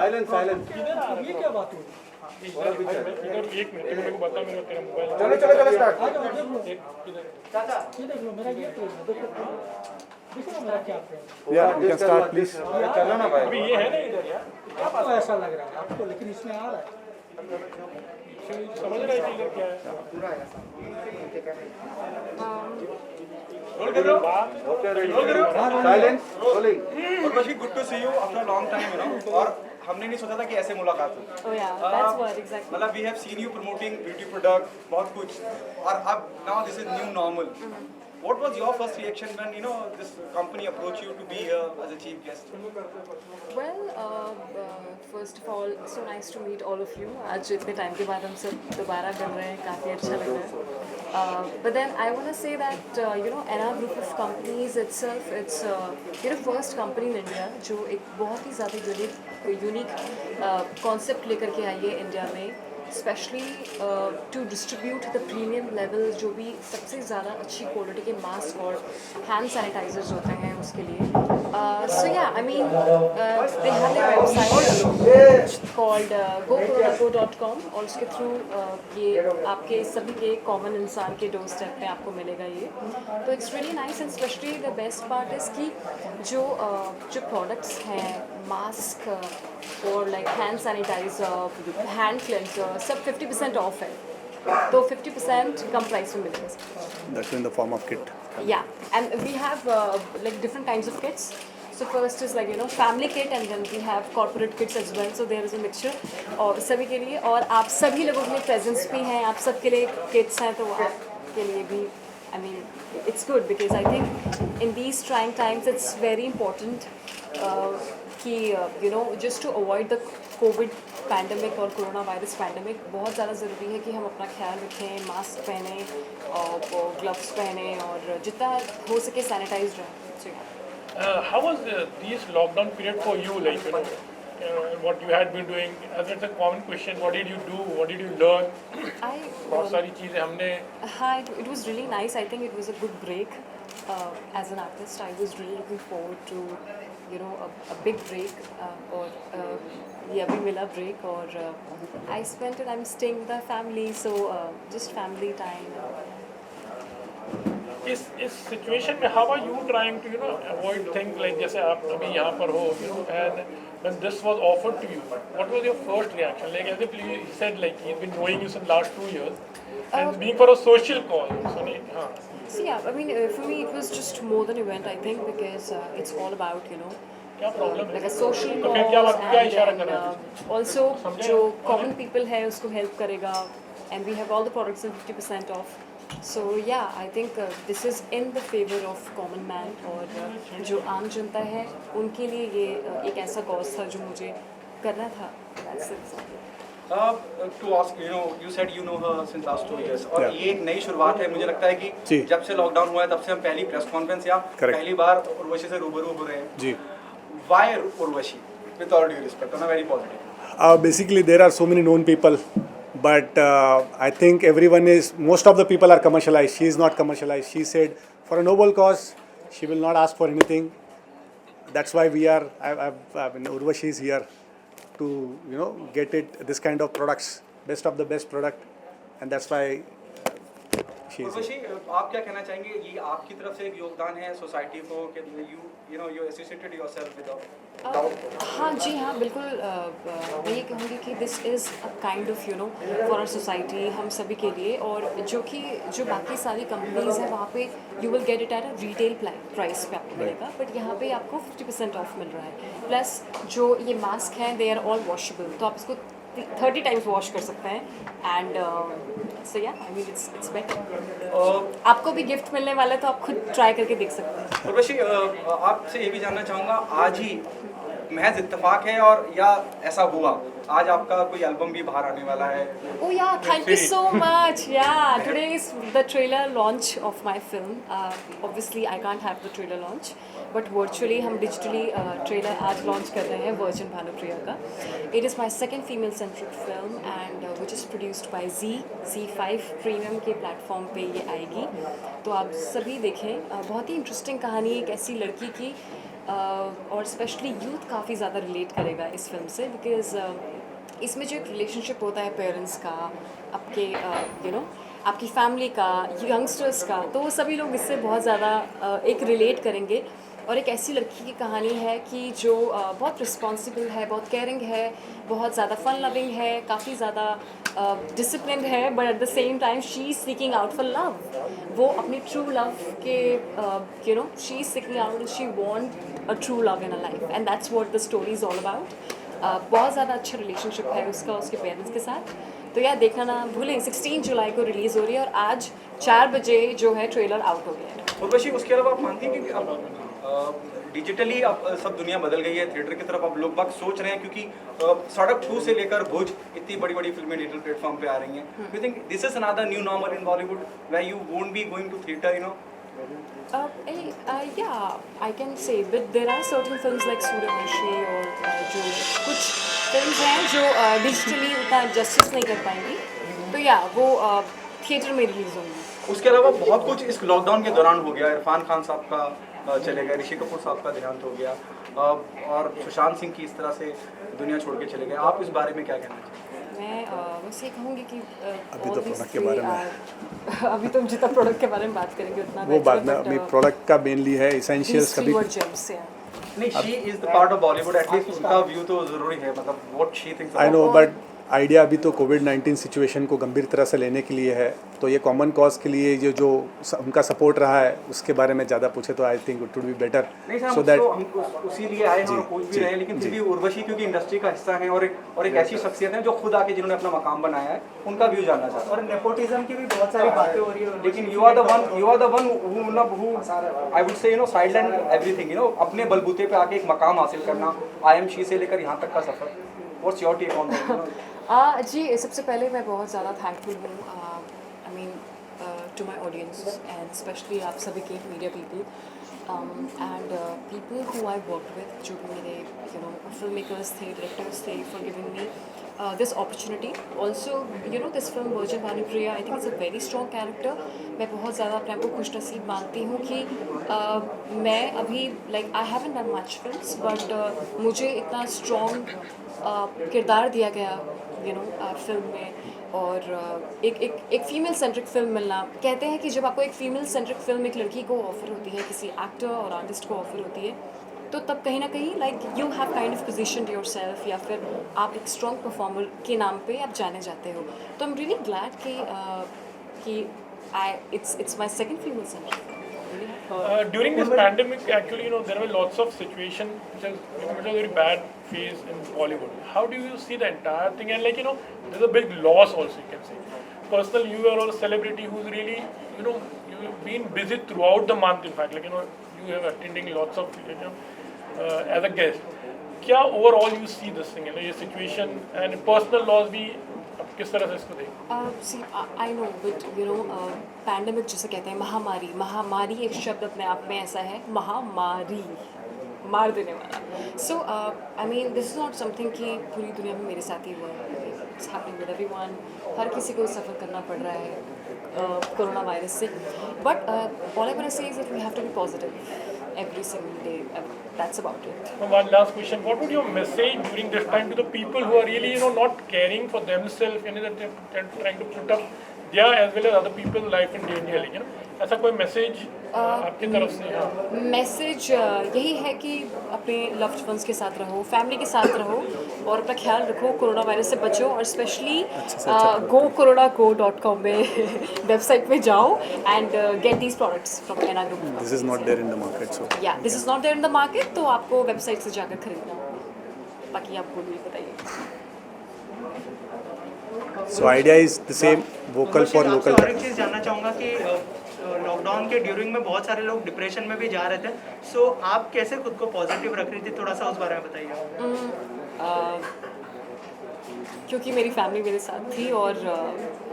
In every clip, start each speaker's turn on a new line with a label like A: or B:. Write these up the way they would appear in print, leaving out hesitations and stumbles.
A: Silence silence.
B: ये क्या बात हुई?
C: इधर एक मिनट मेरे को बता, मेरा तेरा मोबाइल
A: चलो चलो चलो स्टार्ट।
B: आ जाओ देख लो,
A: चाचा
B: ये देख लो मेरा ये पेज है, देखो देखो ना मेरा क्या page
D: Yeah, you can start, please.
A: चलो ना भाई।
C: अभी ये है ना इधर यार,
B: है। आपको ऐसा लग रहा है आपको, लेकिन इसमें आ रहा है।
C: समझ रहे हैं कि इधर क्या है।
A: रोल कर रहे हो? रोल कर रहे हो? Silence rolling.
E: और बशी good to see you after long time you know. और हमने नहीं सोचा था कि ऐसे मुलाकात हो।
F: Oh yeah, that's what exactly.
E: मतलब we have seen you promoting beauty product बहुत कुछ, और अब now this is new normal. What was your first reaction when you know this company approached you to be here as a chief guest?
F: Well, first of all, so nice to meet all of you. आज इतने time के बाद हम सब दोबारा मिल रहे हैं, काफ़ी अच्छा लग रहा है. But then I want to say that you know NR Group of companies itself, it's you know first company in India जो एक बहुत ही ज़्यादा यूनिक concept लेकर के आई है इंडिया में, specially to distribute the premium level जो भी सबसे ज़्यादा अच्छी क्वालिटी के मास्क और हैंड सैनिटाइजर्स होते हैं उसके लिए. सो या I mean they have a website called gocorona.com और उसके थ्रू ये आपके सभी के कॉमन इंसान के डोर स्टेप पे आपको मिलेगा ये. तो it's really nice and specially the best part is कि जो जो प्रोडक्ट्स हैं मास्क और like hand sanitiser, hand cleanser, सब 50% ऑफ है. तो 50% कम प्राइस में मिलेगा.
D: That's in the form of kit.
F: Yeah, and we have like different kinds of kits. So first is like you know family kit and then we have corporate kits as well. So there is a mixture और सभी के लिए, और आप सभी लोगों के लिए presents भी हैं, आप सबके लिए kits हैं, तो आपके लिए भी I mean it's good because I think in these trying times it's very important कि you know just to avoid the COVID pandemic और कोरोना वायरस पैंडमिक बहुत ज़्यादा ज़रूरी है कि हम अपना ख्याल रखें, मास्क पहने और ग्लव्स पहने और जितना हो सके सैनिटाइज रहें.
C: How was this lockdown period for you? Like you know, what you had been doing. As it's a common question, what did you do? What did you learn? बहुत सारी चीज़ें हमने.
F: हाँ, it was really nice. I think it was a good break. As an artist, I was really looking forward to you know a big break और ये अभी मिला break और I spent it. I'm staying with my family, so just family time.
C: इस situation में how are you trying to you know avoid things like जैसे आप अभी यहाँ पर हो you know and when this was offered to you, what was your first reaction? Like as if you said like he's been knowing you since last 2 years and being for a social call. So हाँ.
F: So yeah, I mean for me it was just more than an event I think because it's all about you know
C: क्या problem है?
F: like a social
C: तो फिर क्या
F: cause
C: क्या इशारा कर
F: and
C: रहे हैं?
F: also जो common people है उसको help करेगा and we have all the products at 50% off. So yeah, I think this is in the favor of common man और जो आम जनता है उनके लिए ये एक ऐसा कॉज था जो मुझे करना था. That's it.
E: To ask you know you said you know her since last 2 years और
D: Yeah.
E: ये एक नई शुरुआत है. मुझे लगता है
D: जी.
E: कि जब से लॉकडाउन हुआ है तब से हम पहली प्रेस कॉन्फ्रेंस या
D: Correct.
E: पहली बार उर्वशी से रूबरू हो रहे हैं.
D: जी.
E: Why Urvashi? With all due respect, I'm very positive.
D: Basically, there are so many known people, but I think most of the people are commercialized. She is not commercialized. She said, for a noble cause, she will not ask for anything. That's why Urvashi is here to, you know, get this kind of products, best of the best product, and that's why she is
E: Urvashi,
D: here.
E: आप क्या कहना चाहेंगे? ये आपकी तरफ से एक योगदान है सोसाइटी को कि you associated yourself with
F: हाँ जी हाँ बिल्कुल. मैं ये कहूँगी कि this is a kind of you know for our society, हम सभी के लिए, और जो बाकी सारी कंपनीज हैं वहाँ पे you will get it at a retail price पे आपको मिलेगा, बट यहाँ पे आपको 50% ऑफ मिल रहा है. प्लस जो ये मास्क हैं दे आर ऑल वॉशेबल, तो आप इसको 30 टाइम्स वॉश कर सकते हैं. एंड सो या आई मीन इट्स बेटर. आपको भी गिफ्ट मिलने वाला है तो आप खुद ट्राई करके देख सकते हैं.
E: उर्वशी, आपसे ये भी जानना चाहूँगा, आज ही महज इत्तेफाक है और या ऐसा हुआ आज आपका कोई एल्बम भी बाहर आने वाला है?
F: Oh yeah, thank you so much. Yeah, today is the trailer launch of my film. Obviously, I can't have the trailer launch, but virtually हम digitally trailer आज launch कर रहे हैं Virgin भानुप्रिया का. It is my second female-centric film and which is produced by Z5 Premium के platform पे ये आएगी. तो आप सभी देखें. बहुत ही interesting कहानी एक ऐसी लड़की की और स्पेशली यूथ काफ़ी ज़्यादा रिलेट करेगा इस फिल्म से, बिकॉज इसमें जो एक रिलेशनशिप होता है पेरेंट्स का, आपके आपकी फैमिली का, यंगस्टर्स का, तो वो सभी लोग इससे बहुत ज़्यादा एक रिलेट करेंगे। और एक ऐसी लड़की की कहानी है कि जो बहुत रिस्पॉन्सिबल है, बहुत केयरिंग है, बहुत ज़्यादा फन लविंग है, काफ़ी ज़्यादा डिसिप्लिन्ड है, but at the same time she is seeking out for love. वो अपनी ट्रू लव के she is seeking out, she want a true love in a life, and that's what the story is all about. बहुत ज़्यादा अच्छा relationship है उसका उसके parents के साथ। तो यार देखना ना भूलें, 16 जुलाई को रिलीज़ हो रही है और आज 4 बजे जो है ट्रेलर आउट हो गया है।
E: उर्वशी, उसके अलावा आप मानती हैं कि अब डिजिटली अब सब दुनिया बदल गई है, थिएटर की तरफ अब लोग बाग सोच रहे हैं, क्योंकि सड़क 2 से लेकर भुज इतनी बड़ी बड़ी फिल्में डिजिटल प्लेटफॉर्म पे आ रही हैं। You think this is another new normal in Bollywood where you won't be going to theatre, you know?
F: Yeah, I can say, but there are certain films like Suryavanshi और जो कुछ फिल्म्स हैं जो डिजिटली उतना जस्टिस नहीं कर पाएंगी, तो या वो थिएटर में रिलीज होंगी।
E: उसके अलावा बहुत कुछ इस लॉकडाउन के दौरान हो गया। इरफान खान साहब का चले गए, ऋषि कपूर साहब का देहांत हो गया, और सुशांत सिंह की इस तरह से दुनिया छोड़ के चले गए। आप इस बारे में क्या कहना चाहिए?
F: मैं बस ये कहूँगी कि
D: अभी तो प्रोडक्ट के बारे में
F: अभी तो जितना प्रोडक्ट के बारे में बात करेंगे उतना
D: वो बाद में, अभी प्रोडक्ट का मेनली है, इसेंशियल्स कभी
E: नहीं, she is the part of Bollywood, at least उसका व्यू तो जरूरी है, मतलब what she thinks.
D: I know, but idea अभी तो कोविड-19 सिचुएशन को गंभीर तरह से लेने के लिए है, तो ये कॉमन कॉज के लिए जो उनका सपोर्ट रहा है उसके बारे में ज़्यादा पूछे तो I think it would be better so that
E: हम उसी लिए आए हैं और पूछ भी रहे हैं, लेकिन फिर भी उर्वशी क्योंकि इंडस्ट्री का हिस्सा है और एक ऐसी शख्सियत है जो खुद आके जिन्होंने अपना मकाम बनाया है, उनका व्यू जानना चाहता हूं।
B: और नेपोटिज्म की भी बहुत सारी बातें हो रही है,
E: लेकिन you are the one who I would say sideline everything, अपने बलबूते पे आके एक मकाम हासिल करना, IMC से लेकर यहाँ तक का सफर। What's your take on that?
F: जी, सबसे पहले मैं बहुत ज़्यादा थैंकफुल हूँ, I mean to my audience and specially आप सभी के media people and people who I work with, जो भी मेरे फिल्म मेकर्स थे, डायरेक्टर्स थे, for giving me this opportunity. Also, this film Virgin Bhanupriya, I think it's a very strong character. मैं बहुत ज़्यादा अपने आप को खुशनसीब मानती हूँ कि मैं अभी I haven't done much films, but मुझे इतना strong किरदार दिया गया फिल्म में, और एक फीमेल सेंट्रिक फिल्म मिलना। कहते हैं कि जब आपको एक फीमेल सेंट्रिक फिल्म एक लड़की को ऑफर होती है, किसी एक्टर और आर्टिस्ट को ऑफर होती है, तो तब कहीं ना कहीं you have kind of position yourself, या फिर आप एक स्ट्रॉन्ग परफॉर्मर के नाम पे आप जाने जाते हो। तो आई एम रियली ग्लैड कि it's my second female centric.
C: During this pandemic, actually, there were lots of situations which was a very bad phase in Bollywood. How do you see the entire thing? And there's a big loss also, you can say. Personally, you are a celebrity who's really, you've been busy throughout the month. In fact, you have attending lots of, as a guest. क्या overall you see this thing, ये situation and personal loss भी आप किस तरह से इसको देखें?
F: See, I know, but pandemic जिसे कहते हैं, महामारी एक शब्द अपने आप में ऐसा है, महामारी, मार देने वाला। So I mean, this is not something कि पूरी दुनिया में मेरे साथ ही हुआ है, it's happening with everyone, हर किसी को सफ़र करना पड़ रहा है कोरोना वायरस से। But all I want to say is that we have to be positive every single day. That's about it.
C: One last question: what would your message during this time to the people who are really, not caring for themselves, that they're trying to put up their as well as other people's life in danger? ऐसा कोई message आपकी तरफ से?
F: Message यही है कि अपने loved ones के साथ रहो, फैमिली के साथ रहो, और अपना ख्याल रखो, कोरोना वायरस से बचो, और स्पेशली gocorona.com में वेबसाइट पे जाओ and get these products from एना group.
D: This is not there in the market, so
F: या this is not there in the market, तो आपको वेबसाइट से जाकर खरीदना होगा। बाकी आपको भी बताइए।
D: So idea is the same, vocal for local.
B: और एक चीज़ जानना चाहूँगा कि लॉकडाउन के ड्यूरिंग में बहुत सारे लोग डिप्रेशन में भी जा रहे थे, सो आप कैसे खुद को पॉजिटिव रख रही थी, थोड़ा सा उस बारे में बताइए।
F: क्योंकि मेरी फैमिली मेरे साथ थी, और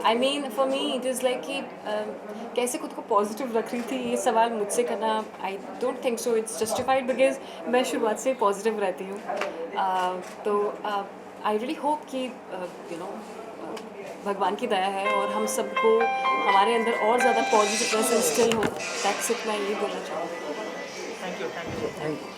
F: I mean for me it is like कि कैसे खुद को पॉजिटिव रख रही थी, ये सवाल मुझसे करना I don't think so it's justified, because मैं शुरुआत से पॉजिटिव रहती हूँ। तो आई रियली होप कि भगवान की दया है और हम सबको हमारे अंदर और ज़्यादा पॉजिटिवनेस इंस्टिल हो। दैट्स इट, मैं ये बोलना चाहूँगी।
B: Thank you.